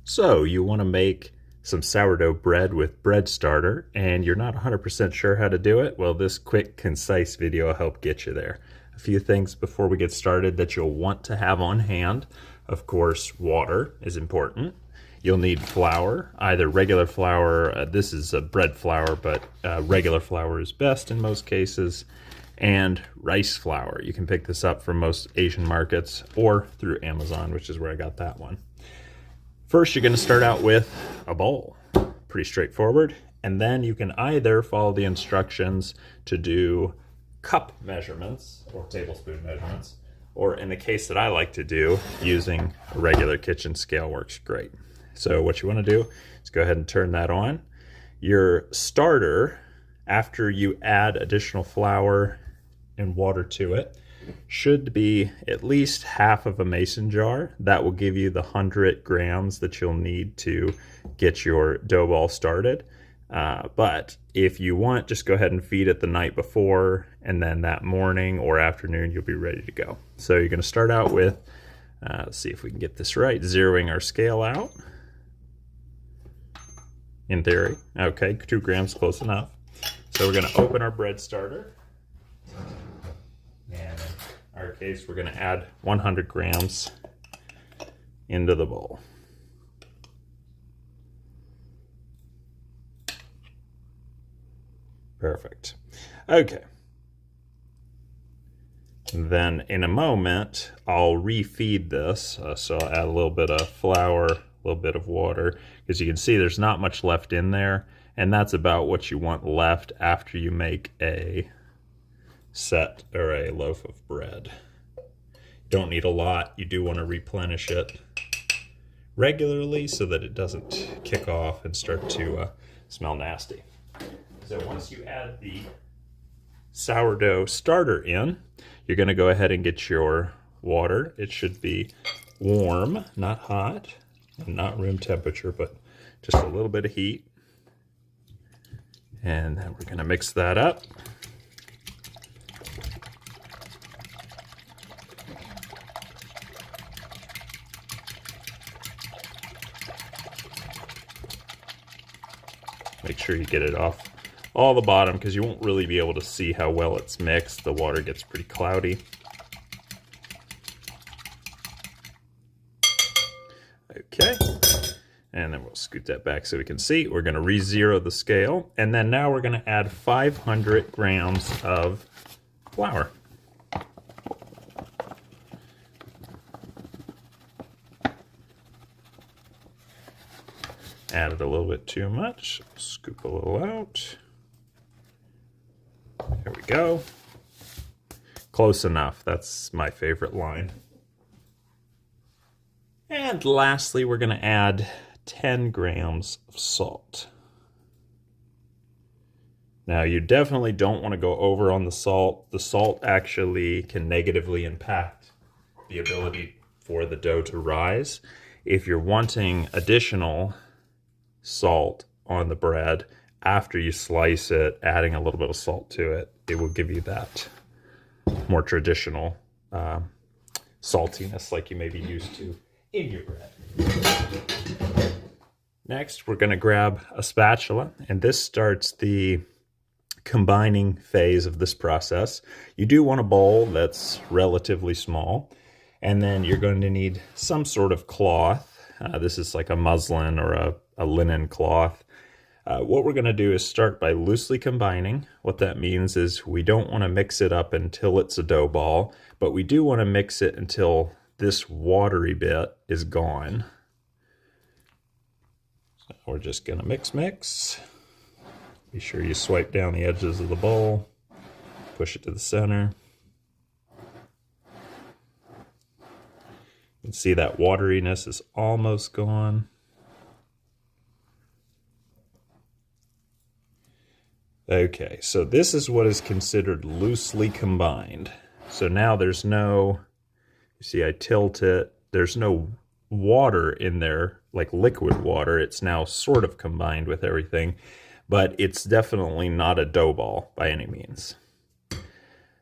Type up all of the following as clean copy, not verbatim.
So you want to make some sourdough bread with bread starter and you're not 100% sure how to do it? Well, this quick, concise video will help get you there. A few things before we get started that you'll want to have on hand. Of course, water is important. You'll need flour, either regular flour, this is a bread flour, but regular flour is best in most cases, and rice flour. You can pick this up from most Asian markets or through Amazon, which is where I got that one. First, you're going to start out with a bowl. Pretty straightforward. And then you can either follow the instructions to do cup measurements or tablespoon measurements, or in the case that I like to do, using a regular kitchen scale works great. So what you want to do is go ahead and turn that on. Your starter, after you add additional flour and water to it, should be at least half of a mason jar. That will give you the 100 grams that you'll need to get your dough ball started. But if you want, just go ahead and feed it the night before, and then that morning or afternoon you'll be ready to go. So you're going to start out with, let's see if we can get this right, zeroing our scale out. In theory, okay, 2 grams, close enough. So we're going to open our bread starter. And in our case, we're going to add 100 grams into the bowl. Perfect. Okay. And then in a moment, I'll refeed this. So I'll add a little bit of flour, a little bit of water, because you can see there's not much left in there. And that's about what you want left after you make a set or a loaf of bread. You don't need a lot. You do want to replenish it regularly so that it doesn't kick off and start to smell nasty. So once you add the sourdough starter in, you're going to go ahead and get your water. It should be warm, not hot, and not room temperature, but just a little bit of heat. And then we're going to mix that up. Make sure you get it off all the bottom, because you won't really be able to see how well it's mixed. The water gets pretty cloudy. Okay, and then we'll scoot that back so we can see. We're going to re-zero the scale, and then now we're going to add 500 grams of flour. Added a little bit too much. Scoop a little out. There we go. Close enough. That's my favorite line. And lastly, we're going to add 10 grams of salt. Now, you definitely don't want to go over on the salt. The salt actually can negatively impact the ability for the dough to rise. If you're wanting additional salt on the bread after you slice it, adding a little bit of salt to it, it will give you that more traditional saltiness like you may be used to in your bread. Next, we're going to grab a spatula, and this starts the combining phase of this process. You do want a bowl that's relatively small, and then you're going to need some sort of cloth. This is like a muslin or a linen cloth. What we're going to do is start by loosely combining. What that means is we don't want to mix it up until it's a dough ball, but we do want to mix it until this watery bit is gone. So we're just going to mix. Be sure you swipe down the edges of the bowl, push it to the center. You can see that wateriness is almost gone. Okay, so this is what is considered loosely combined. So now there's no, you see I tilt it, there's no water in there, like liquid water. It's now sort of combined with everything, but it's definitely not a dough ball by any means.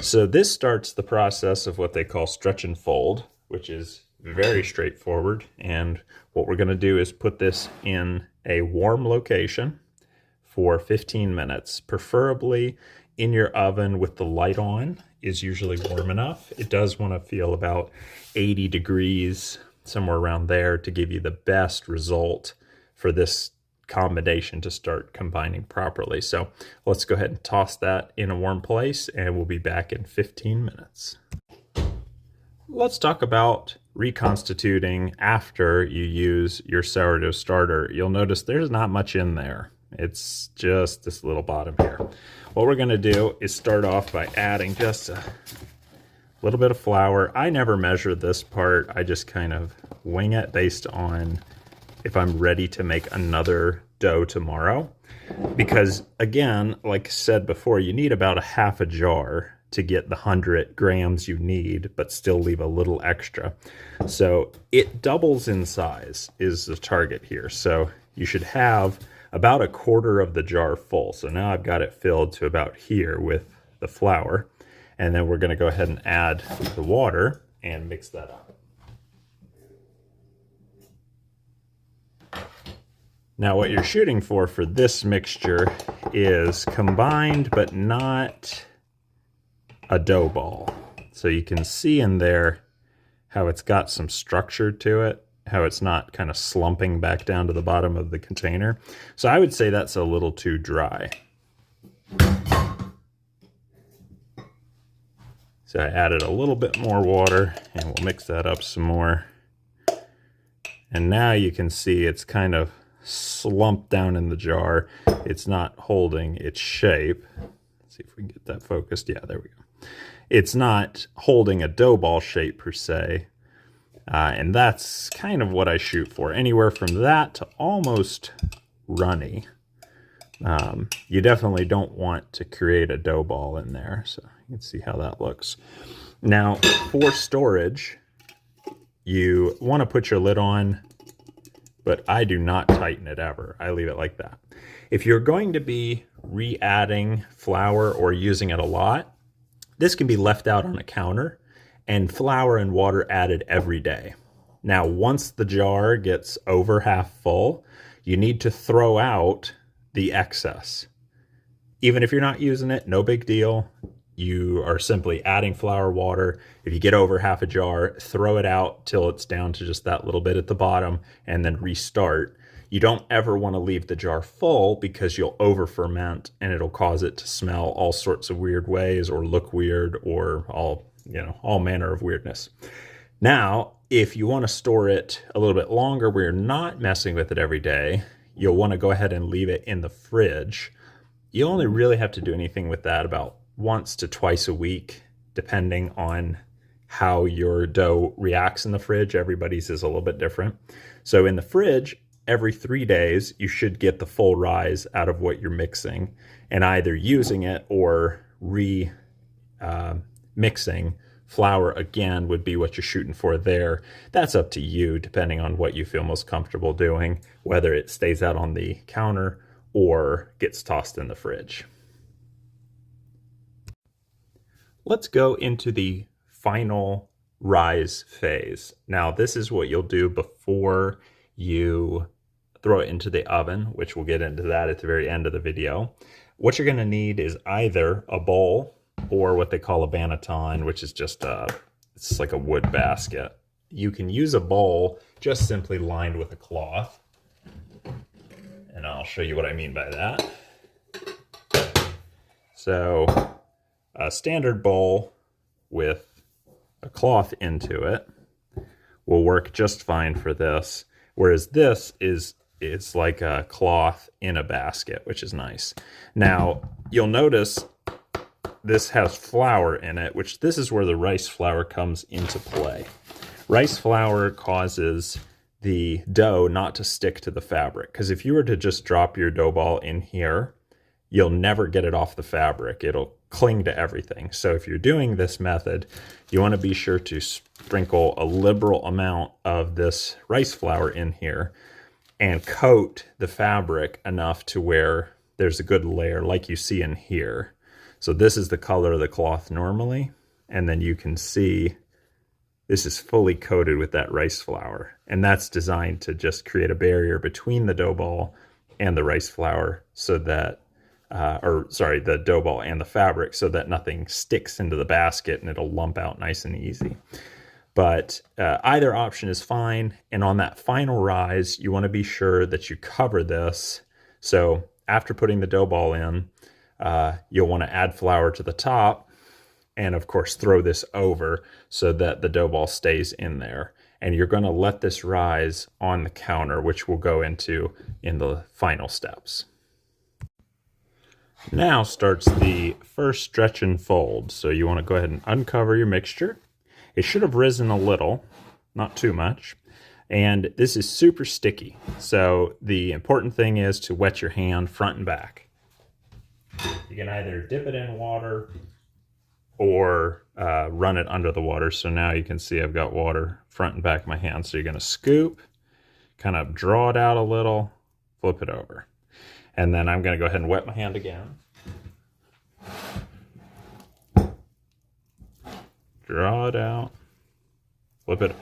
So this starts the process of what they call stretch and fold, which is very straightforward. And what we're going to do is put this in a warm location for 15 minutes, preferably in your oven with the light on is usually warm enough. It does want to feel about 80 degrees, somewhere around there, to give you the best result for this combination to start combining properly. So let's go ahead and toss that in a warm place, and we'll be back in 15 minutes. Let's talk about reconstituting after you use your sourdough starter. You'll notice there's not much in there. It's just this little bottom here. What we're going to do is start off by adding just a little bit of flour. I never measure this part. I just kind of wing it based on if I'm ready to make another dough tomorrow. Because again, like I said before, you need about a half a jar to get the 100 grams you need, but still leave a little extra. So it doubles in size is the target here. So you should have about a quarter of the jar full. So now I've got it filled to about here with the flour. And then we're gonna go ahead and add the water and mix that up. Now what you're shooting for this mixture is combined, but not a dough ball. So you can see in there how it's got some structure to it, how it's not kind of slumping back down to the bottom of the container. So I would say that's a little too dry. So I added a little bit more water, and we'll mix that up some more. And now you can see it's kind of slumped down in the jar. It's not holding its shape. Let's see if we can get that focused. Yeah, there we go. It's not holding a dough ball shape per se. And that's kind of what I shoot for. Anywhere from that to almost runny. You definitely don't want to create a dough ball in there. So you can see how that looks. Now, for storage, you want to put your lid on, but I do not tighten it ever. I leave it like that. If you're going to be re-adding flour or using it a lot, this can be left out on a counter and flour and water added every day. Now, once the jar gets over half full, you need to throw out the excess. Even if you're not using it, no big deal. You are simply adding flour, water. If you get over half a jar, throw it out till it's down to just that little bit at the bottom and then restart. You don't ever want to leave the jar full because you'll over ferment and it'll cause it to smell all sorts of weird ways or look weird or all manner of weirdness. Now, if you want to store it a little bit longer where you're not messing with it every day, you'll want to go ahead and leave it in the fridge. You only really have to do anything with that about once to twice a week, depending on how your dough reacts in the fridge. Everybody's is a little bit different. So in the fridge, every 3 days, you should get the full rise out of what you're mixing, and either using it or mixing flour again would be what you're shooting for there. That's up to you, depending on what you feel most comfortable doing, whether it stays out on the counter or gets tossed in the fridge. Let's go into the final rise phase. Now, this is what you'll do before you throw it into the oven, which we'll get into that at the very end of the video. What you're going to need is either a bowl or what they call a banneton, which is just it's like a wood basket. You can use a bowl just simply lined with a cloth, and I'll show you what I mean by that. So a standard bowl with a cloth into it will work just fine for this, whereas this is like a cloth in a basket, which is nice. Now, you'll notice this has flour in it, which this is where the rice flour comes into play. Rice flour causes the dough not to stick to the fabric, because if you were to just drop your dough ball in here, you'll never get it off the fabric. It'll cling to everything. So if you're doing this method, you want to be sure to sprinkle a liberal amount of this rice flour in here and coat the fabric enough to where there's a good layer like you see in here. So this is the color of the cloth normally, and then you can see this is fully coated with that rice flour. And that's designed to just create a barrier between the dough ball and the rice flour so that, the dough ball and the fabric so that nothing sticks into the basket and it'll lump out nice and easy. But either option is fine. And on that final rise, you want to be sure that you cover this. So after putting the dough ball in, you'll want to add flour to the top and of course throw this over so that the dough ball stays in there. And you're going to let this rise on the counter, which we'll go into in the final steps. Now starts the first stretch and fold. So you want to go ahead and uncover your mixture. It should have risen a little, not too much. And this is super sticky. So the important thing is to wet your hand front and back. You can either dip it in water or run it under the water. So now you can see I've got water front and back of my hand. So you're going to scoop, kind of draw it out a little, flip it over. And then I'm going to go ahead and wet my hand again. Draw it out, flip it over.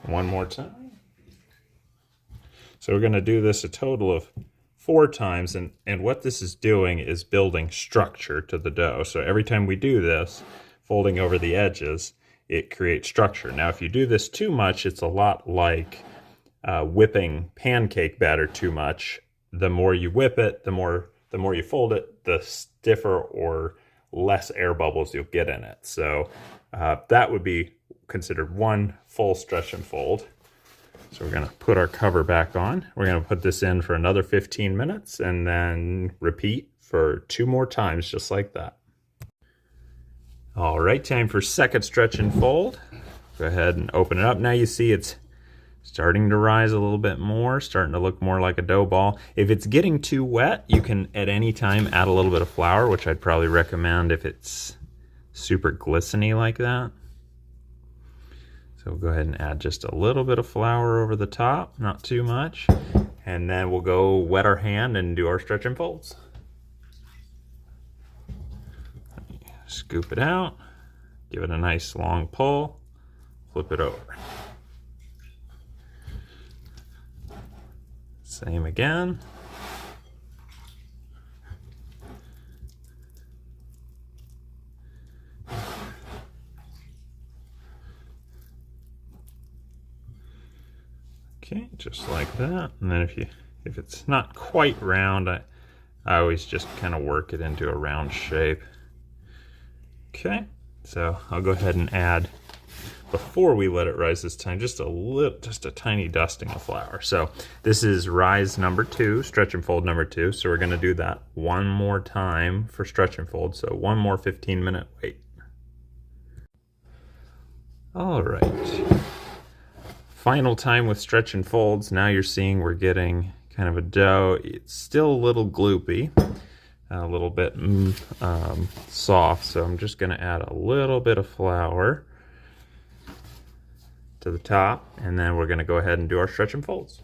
One more time. So we're going to do this a total of 4 times, and what this is doing is building structure to the dough. So every time we do this, folding over the edges, it creates structure. Now if you do this too much, it's a lot like whipping pancake batter too much. The more you whip it, the more you fold it, the stiffer or less air bubbles you'll get in it. So that would be considered one full stretch and fold. So we're going to put our cover back on. We're going to put this in for another 15 minutes and then repeat for 2 more times just like that. All right, time for second stretch and fold. Go ahead and open it up. Now you see it's starting to rise a little bit more, starting to look more like a dough ball. If it's getting too wet, you can at any time add a little bit of flour, which I'd probably recommend if it's super glistening like that. So we'll go ahead and add just a little bit of flour over the top, not too much. And then we'll go wet our hand and do our stretch and folds. Scoop it out, give it a nice long pull, flip it over. Same again. Okay, just like that. And then if it's not quite round, I always just kind of work it into a round shape. Okay, so I'll go ahead and add, before we let it rise this time, just a tiny dusting of flour. So this is rise number 2, stretch and fold number 2. So we're going to do that one more time for stretch and fold. So one more 15-minute wait. All right. Final time with stretch and folds. Now you're seeing we're getting kind of a dough. It's still a little gloopy, a little bit soft. So I'm just going to add a little bit of flour to the top, and then we're going to go ahead and do our stretch and folds.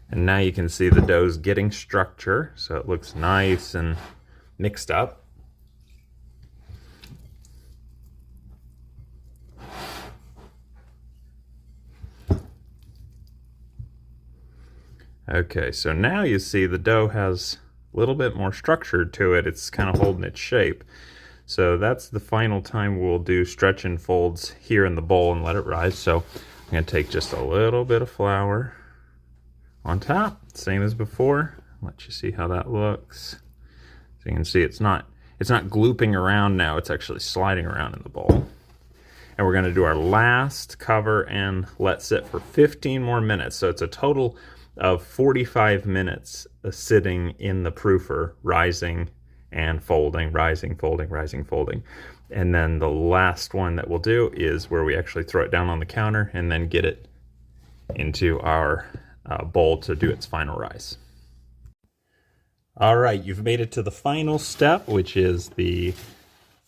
And now you can see the dough's getting structure, so it looks nice and mixed up. Okay, so now you see the dough has a little bit more structure to it. It's kind of holding its shape. So that's the final time we'll do stretch and folds here in the bowl and let it rise. So I'm going to take just a little bit of flour on top, same as before. Let you see how that looks. So you can see it's not glooping around now, it's actually sliding around in the bowl. And we're going to do our last cover and let sit for 15 more minutes. So it's a total of 45 minutes sitting in the proofer, rising and folding, rising, folding, rising, folding. And then the last one that we'll do is where we actually throw it down on the counter and then get it into our bowl to do its final rise. All right, you've made it to the final step, which is the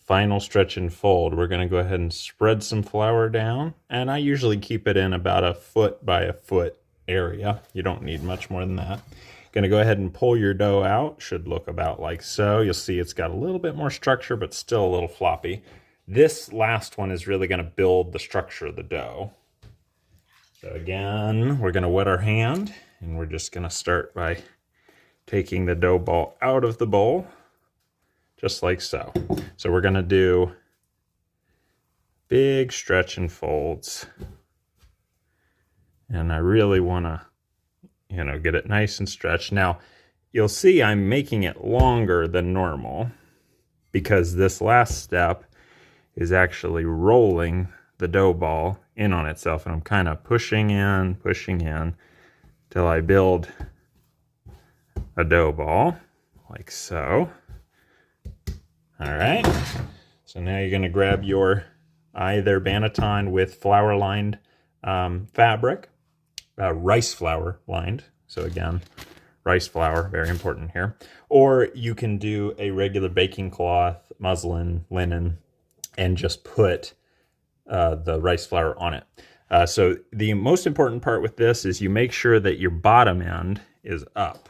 final stretch and fold. We're going to go ahead and spread some flour down, and I usually keep it in about a foot by a foot area. You don't need much more than that. Going to go ahead and pull your dough out. Should look about like so. You'll see it's got a little bit more structure, but still a little floppy. This last one is really going to build the structure of the dough. So again, we're going to wet our hand, and we're just going to start by taking the dough ball out of the bowl, just like so. So we're going to do big stretch and folds. And I really want to, get it nice and stretched. Now, you'll see I'm making it longer than normal because this last step is actually rolling the dough ball in on itself, and I'm kind of pushing in till I build a dough ball like so. All right, so now you're going to grab your either banneton with flour lined fabric, rice flour lined, so again, rice flour, very important here, or you can do a regular baking cloth, muslin, linen, and just put the rice flour on it. So the most important part with this is you make sure that your bottom end is up.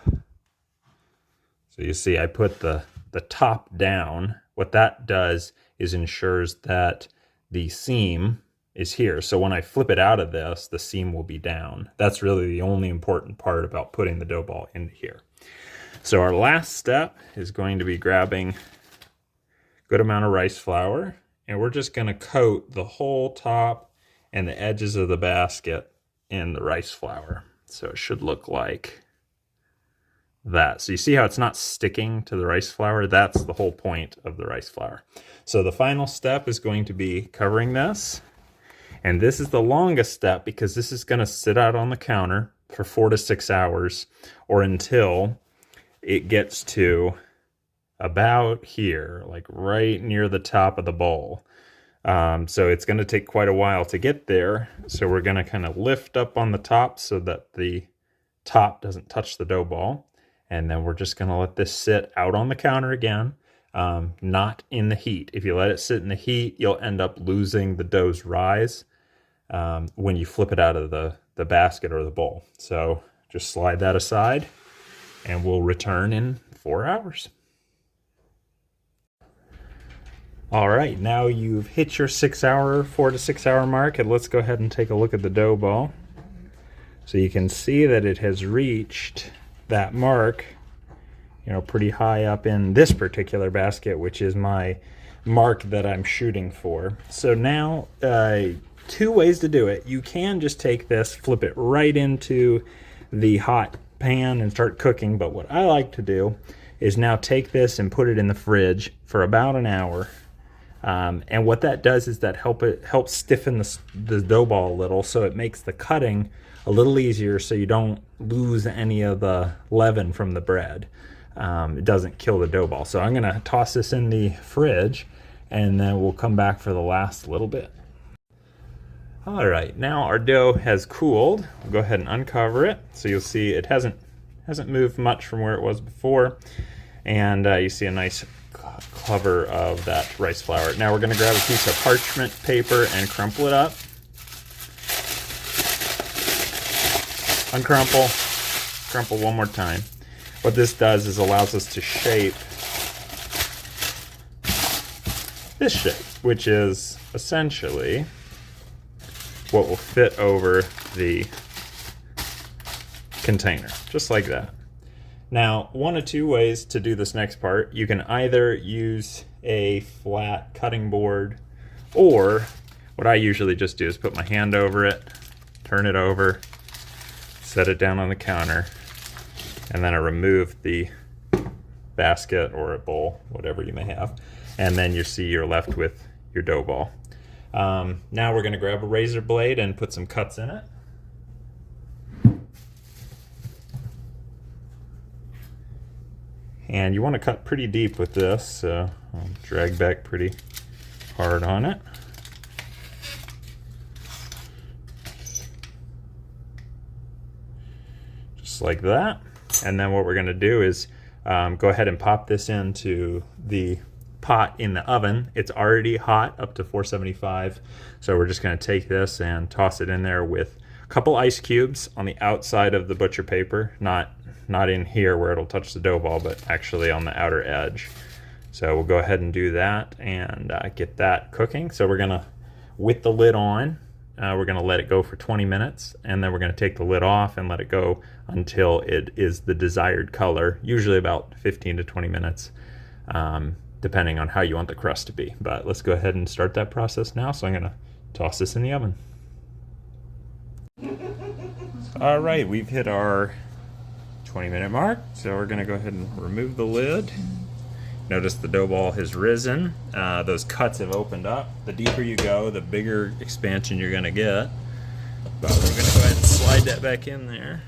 So you see I put the top down. What that does is ensures that the seam is here. So when I flip it out of this, the seam will be down. That's really the only important part about putting the dough ball into here. So our last step is going to be grabbing a good amount of rice flour, and we're just going to coat the whole top and the edges of the basket in the rice flour. So it should look like that. So you see how it's not sticking to the rice flour? That's the whole point of the rice flour. So the final step is going to be covering this. And this is the longest step because this is going to sit out on the counter for 4 to 6 hours, or until it gets to about here, like right near the top of the bowl. So it's going to take quite a while to get there. So we're going to kind of lift up on the top so that the top doesn't touch the dough ball. And then we're just going to let this sit out on the counter again, not in the heat. If you let it sit in the heat, you'll end up losing the dough's rise when you flip it out of the basket or the bowl. So just slide that aside, and we'll return in 4 hours. All right, now you've hit your 4 to 6 hour mark, and let's go ahead and take a look at the dough ball. So you can see that it has reached that mark, pretty high up in this particular basket, which is my mark that I'm shooting for. So now, 2 ways to do it. You can just take this, flip it right into the hot pan and start cooking, but what I like to do is now take this and put it in the fridge for about an hour. And what that does is that helps stiffen the dough ball a little, so it makes the cutting a little easier, so you don't lose any of the leaven from the bread. It doesn't kill the dough ball. So I'm going to toss this in the fridge, and then we'll come back for the last little bit. All right, now our dough has cooled. We'll go ahead and uncover it. So you'll see it hasn't moved much from where it was before, and you see a nice cover of that rice flour. Now we're going to grab a piece of parchment paper and crumple it up. Uncrumple, crumple one more time. What this does is allows us to shape this shape, which is essentially what will fit over the container, just like that. Now, 1 of 2 ways to do this next part. You can either use a flat cutting board, or what I usually just do is put my hand over it, turn it over, set it down on the counter, and then I remove the basket or a bowl, whatever you may have, and then you see you're left with your dough ball. Now we're going to grab a razor blade and put some cuts in it. And you want to cut pretty deep with this, so I'll drag back pretty hard on it. Just like that. And then what we're going to do is go ahead and pop this into the pot in the oven. It's already hot up to 475. So we're just going to take this and toss it in there with a couple ice cubes on the outside of the butcher paper, not in here where it'll touch the dough ball, but actually on the outer edge. So we'll go ahead and do that and get that cooking. So we're gonna, with the lid on, we're gonna let it go for 20 minutes, and then we're gonna take the lid off and let it go until it is the desired color, usually about 15 to 20 minutes, depending on how you want the crust to be. But let's go ahead and start that process now. So I'm gonna toss this in the oven. All right, we've hit our 20-minute mark, so we're gonna go ahead and remove the lid. Notice the dough ball has risen. Those cuts have opened up. The deeper you go, the bigger expansion you're gonna get. But we're gonna go ahead and slide that back in there.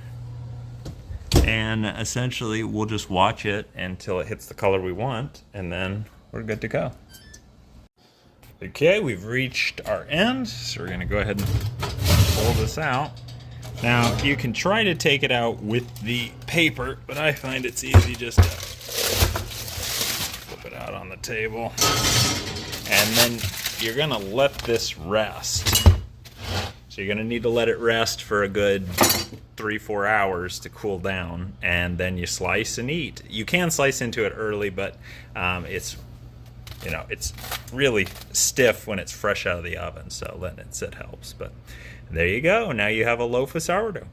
And essentially, we'll just watch it until it hits the color we want, and then we're good to go. Okay, we've reached our end, so we're gonna go ahead and pull this out. Now, you can try to take it out with the paper, but I find it's easy just to flip it out on the table. And then you're gonna let this rest. So you're gonna need to let it rest for a good 3-4 hours to cool down, and then you slice and eat. You can slice into it early, but it's really stiff when it's fresh out of the oven, so letting it sit helps. But there you go. Now you have a loaf of sourdough.